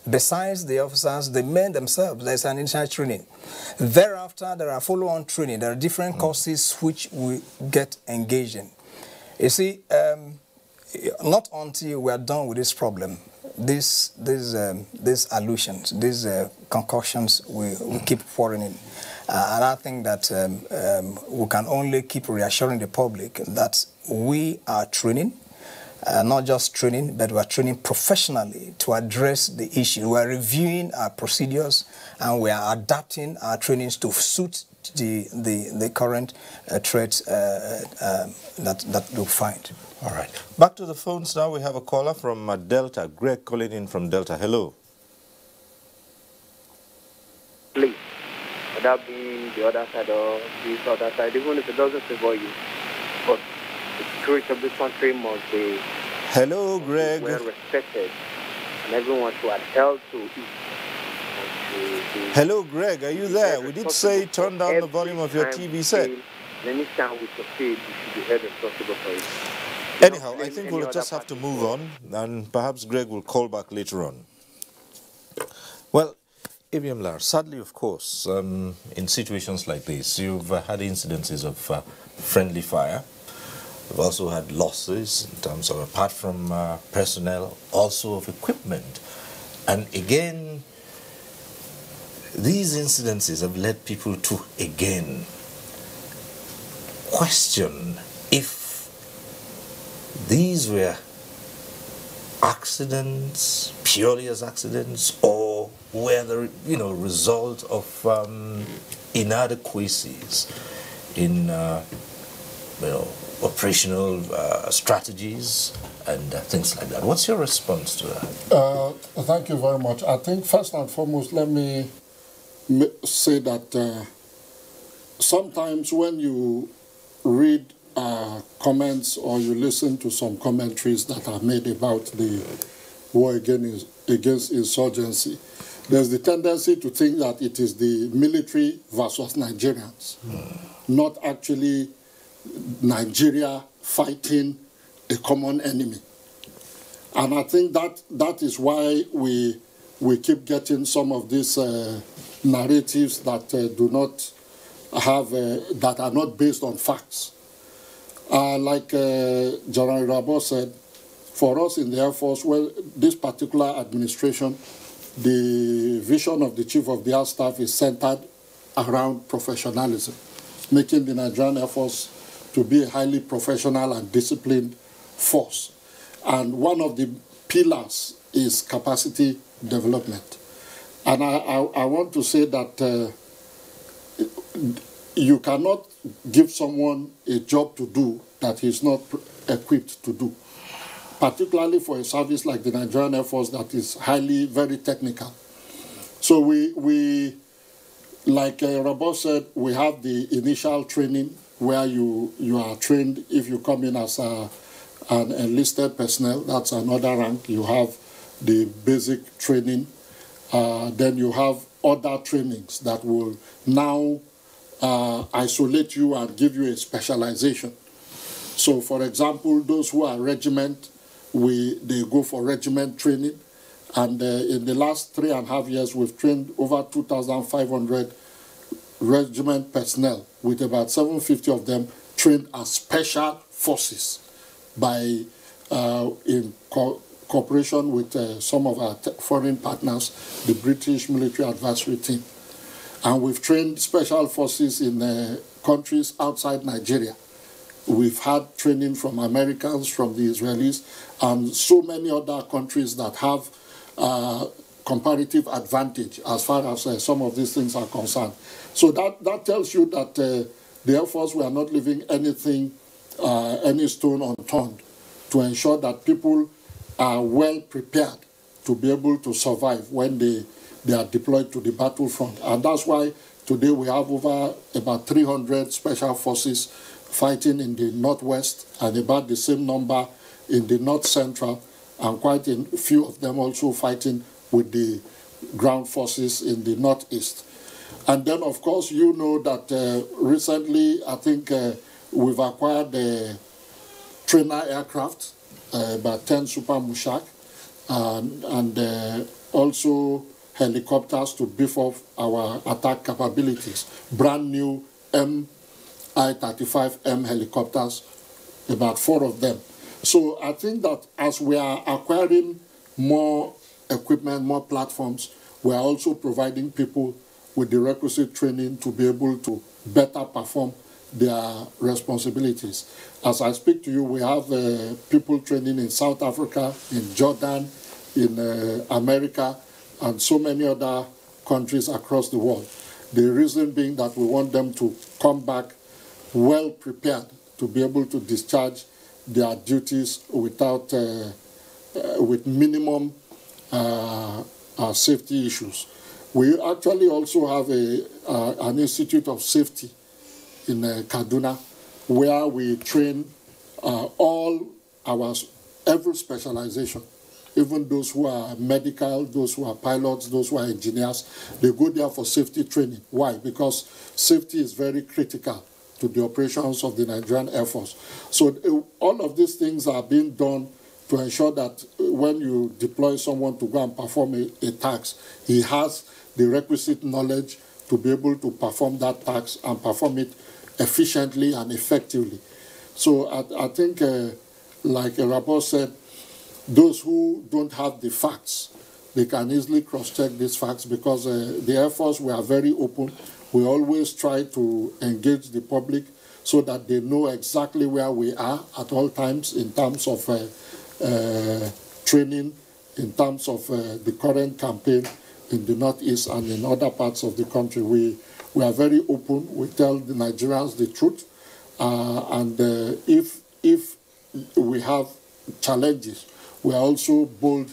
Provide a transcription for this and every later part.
Besides the officers, the men themselves, there's an initial training. Thereafter, there are follow-on training. There are different courses which we get engaged in. You see, not until we are done with this problem, these allusions, these concoctions, we keep pouring in. And I think that we can only keep reassuring the public that we are training, not just training, but we are training professionally to address the issue. We are reviewing our procedures and we are adapting our trainings to suit the current threats that we'll find. All right. Back to the phones now. We have a caller from Delta. Greg calling in from Delta. Hello. Please, without being the other side or this other side, even if it doesn't favor you, but the security of this country must be Hello, Greg. well respected, and everyone should adhere to it. Hello, Greg. Are you there? We did say turn down the volume of your TV set. Anytime we succeed, we should be held responsible for it. Anyhow, I think we'll just have to move on, and perhaps Greg will call back later on. Well, ABM Lar, sadly, of course, in situations like this, you've had incidences of friendly fire. We've also had losses in terms of, apart from personnel, also of equipment. And again, these incidences have led people to, again, question if these were accidents, purely as accidents, or were the result of inadequacies in operational strategies and things like that. What's your response to that? Thank you very much. I think first and foremost, let me say that sometimes when you read comments or you listen to some commentaries that are made about the war against insurgency, there's the tendency to think that it is the military versus Nigerians, not actually Nigeria fighting a common enemy. And I think that is why we keep getting some of these narratives that do not have that are not based on facts. Like General Rabo said, for us in the Air Force, well, this particular administration, the vision of the Chief of the Air Staff is centered around professionalism, making the Nigerian Air Force to be a highly professional and disciplined force. And one of the pillars is capacity development. And I want to say that you cannot give someone a job to do that he's not equipped to do, particularly for a service like the Nigerian Air Force that is very technical. So we like Rabo said, we have the initial training where you are trained. If you come in as an enlisted personnel, that's another rank. You have the basic training. Then you have other trainings that will now isolate you and give you a specialization. So, for example, those who are regiment, they go for regiment training. And in the last 3.5 years, we've trained over 2,500 regiment personnel, with about 750 of them trained as special forces in cooperation with some of our foreign partners, the British Military Advisory Team. And we've trained special forces in countries outside Nigeria. We've had training from Americans, from the Israelis, and so many other countries that have comparative advantage as far as some of these things are concerned. So that tells you that the Air Force, we are not leaving anything, any stone unturned to ensure that people are well prepared to be able to survive when they are deployed to the battlefront. And that's why today we have over about 300 special forces fighting in the northwest and about the same number in the north central, and quite a few of them also fighting with the ground forces in the northeast. And then, of course, you know that recently, I think we've acquired trainer aircraft, about 10 Super Mushak, and also helicopters to beef up our attack capabilities. Brand new Mi-35M helicopters, about 4 of them. So I think that as we are acquiring more equipment, more platforms, we are also providing people with the requisite training to be able to better perform their responsibilities. As I speak to you, we have people training in South Africa, in Jordan, in America, and so many other countries across the world. The reason being that we want them to come back well prepared to be able to discharge their duties without, with minimum safety issues. We actually also have an Institute of Safety in Kaduna, where we train every specialization, even those who are medical, those who are pilots, those who are engineers. They go there for safety training. Why? Because safety is very critical to the operations of the Nigerian Air Force. So all of these things are being done to ensure that when you deploy someone to go and perform a task, he has the requisite knowledge to be able to perform that task and perform it efficiently and effectively. So I think, like a rapport said, those who don't have the facts, they can easily cross-check these facts, because the Air Force, we are very open. We always try to engage the public so that they know exactly where we are at all times in terms of training, in terms of the current campaign in the Northeast and in other parts of the country. We are very open. We tell the Nigerians the truth. And if we have challenges, we are also bold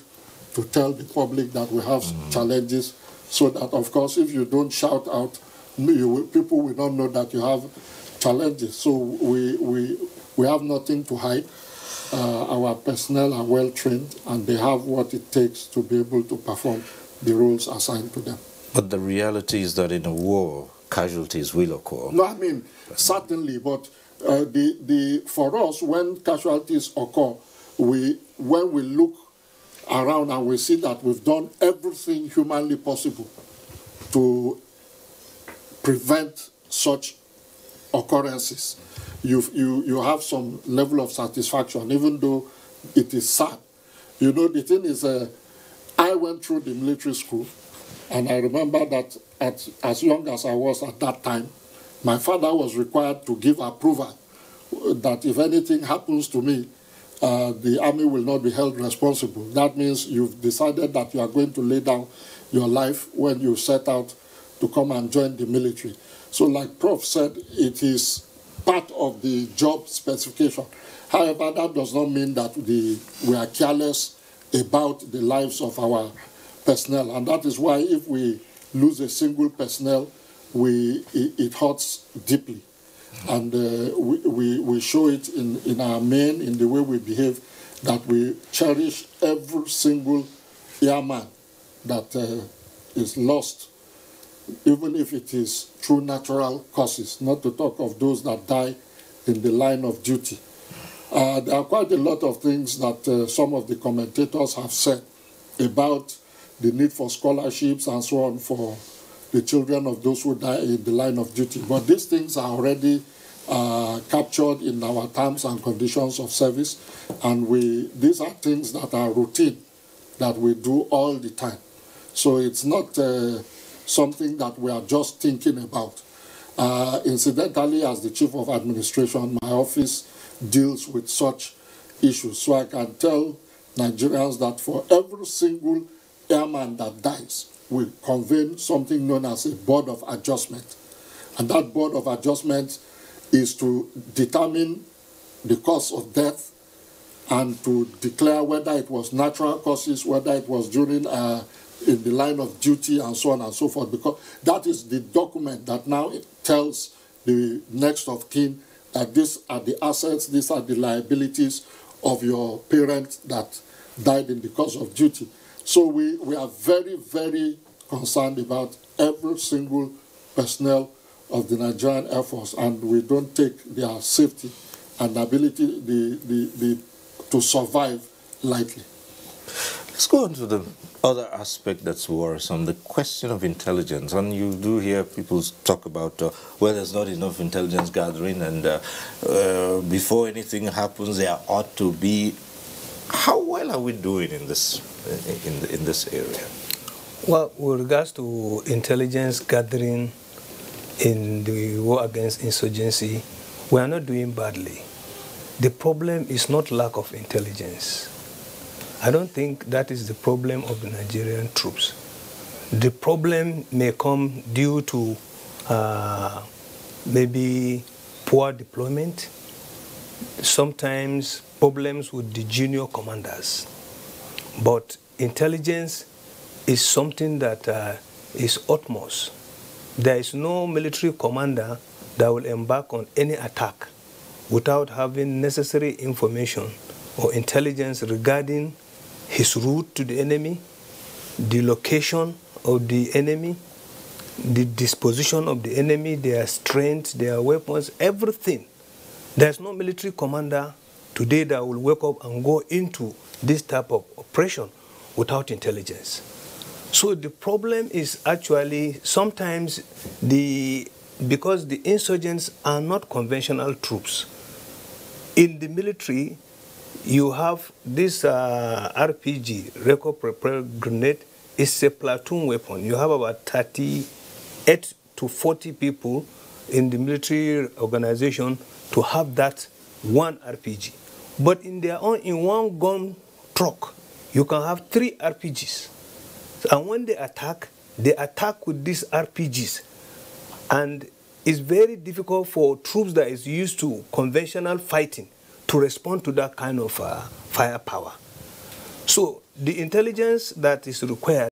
to tell the public that we have challenges, so that, of course, if you don't shout out, people will not know that you have challenges. So we have nothing to hide. Our personnel are well trained, and they have what it takes to be able to perform the roles assigned to them. But the reality is that in a war, casualties will occur. No, I mean, certainly, but for us, when casualties occur, when we look around and we see that we've done everything humanly possible to prevent such occurrences, you have some level of satisfaction, even though it is sad. You know, the thing is, I went through the military school, and I remember that as young as I was at that time, my father was required to give approval that if anything happens to me, the army will not be held responsible. That means you've decided that you are going to lay down your life when you set out to come and join the military. So like Prof said, it is part of the job specification. However, that does not mean that we are careless about the lives of our personnel. And that is why if we lose a single personnel, it hurts deeply. And we show it in our men, in the way we behave, that we cherish every single airman that is lost, even if it is through natural causes, not to talk of those that die in the line of duty. There are quite a lot of things that some of the commentators have said about the need for scholarships and so on for the children of those who die in the line of duty. But these things are already captured in our terms and conditions of service, and these are things that are routine, that we do all the time. So it's not something that we are just thinking about. Incidentally, as the Chief of Administration, my office deals with such issues. So I can tell Nigerians that for every single airman that dies, we convene something known as a board of adjustment. And that board of adjustment is to determine the cause of death and to declare whether it was natural causes, whether it was during in the line of duty, and so on and so forth, because that is the document that now tells the next of kin that these are the assets, these are the liabilities of your parent that died in the course of duty. So we are very, very concerned about every single personnel of the Nigerian Air Force, and we don't take their safety and ability to survive lightly. Let's go on to the other aspect that's worrisome, the question of intelligence. And you do hear people talk about well, there's not enough intelligence gathering, and before anything happens, there ought to be. How well are we doing in this in this area? Well, with regards to intelligence gathering in the war against insurgency, we are not doing badly. The problem is not lack of intelligence. I don't think that is the problem of the Nigerian troops. The problem may come due to maybe poor deployment, sometimes problems with the junior commanders. But intelligence is something that is utmost. There is no military commander that will embark on any attack without having necessary information or intelligence regarding his route to the enemy, the location of the enemy, the disposition of the enemy, their strength, their weapons, everything. There's no military commander today that will wake up and go into this type of operation without intelligence. So the problem is actually sometimes because the insurgents are not conventional troops. In the military, you have this RPG, record prepared grenade, is a platoon weapon. You have about 38 to 40 people in the military organization to have that one RPG. But in one gun truck, you can have 3 RPGs. And when they attack with these RPGs. And it's very difficult for troops that is used to conventional fighting to respond to that kind of firepower. So the intelligence that is required